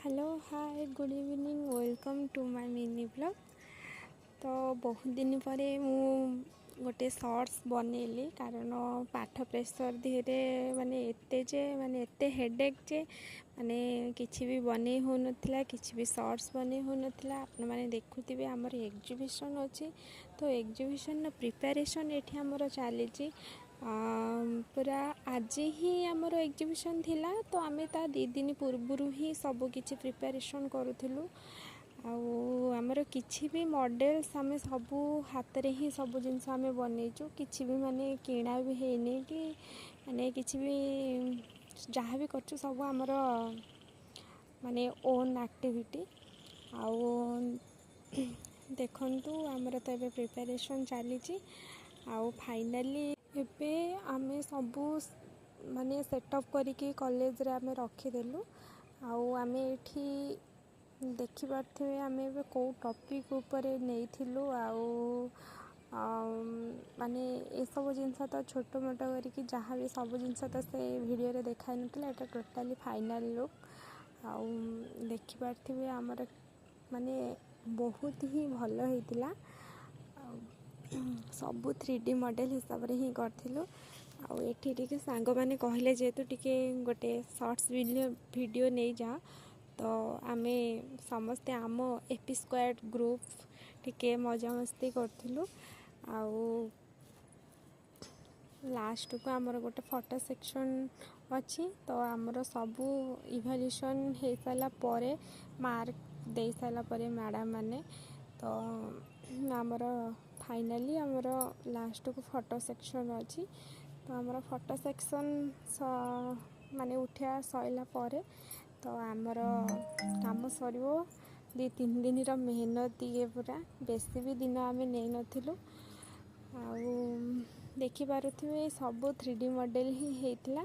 Hello hi good evening welcome to my mini blog. तो बहुत दिन पर गोटे शॉर्ट्स बनैली कारण पाठ प्रेशर धीरे माने एते हेडेक जे माने किछि भी बनै हो नथिला, किछि भी शॉर्ट्स बनै हो नथिला। आपन माने देखुथिबे हमर एग्जीबिशन अछि, तो एग्जीबिशन प्रिपरेशन एठी हमर चली पूरा आज ही आमर एग्जीबिशन थिला। तो आमे ता 2 दिन पूर्व ही सब किछि प्रिपरेशन करूथिलु। आमर किछि भी मॉडल्स आमे सबू हाथ रे ही सब जिनस आमे बनैचु, किछि भी माने किणा भी हेनी कि माने किछि भी जहाँ भी करछु सब आमर माने ओन एक्टिविटी। देखंतु आमर तो एबे प्रिपरेशन चली फाइनली एबे आमे सबू माने सेटअप करिकी कॉलेज रे आमे रखीदेलु। आमे एठी देखि पारथिबे आमे एबे को टॉपिक ऊपर नेइथिलु माने ए सब जिनस तो छोट मोट करिकी जहाँ भी सब जिनस तो से वीडियो रे देखाइ नथिला। एटा टोटली फाइनल लुक देखि पारथिबे हमर माने बहुत ही भलो हेतिला। सबू 3D मॉडल हिसाब रे ही करथिलु। एठी टिके सांग माने कहले जेतु टिके गोटे शॉर्ट्स वीडियो नहीं जा, तो आमे समस्ते आम एपी स्क्वाड ग्रुप टिके मजा मस्ती करथिलु। लास्ट को आमर गोटे फोटो सेक्शन अच्छी, तो आमर सबू इवैल्यूएशन हो सारा परे मार्क दे सारा परे मैडम माने, तो आमर फाइनली आमर लास्ट को फोटो सेक्शन अच्छी। तो आमर फोटो सेक्शन माने उठा सैला परे तो आमर काम सरिबो 2-3 दिन मेहनत ये पूरा बेसी भी दिन आमे नहीं नथिलु। देखि पारुथिबे सब 3D मॉडल ही हेतिला।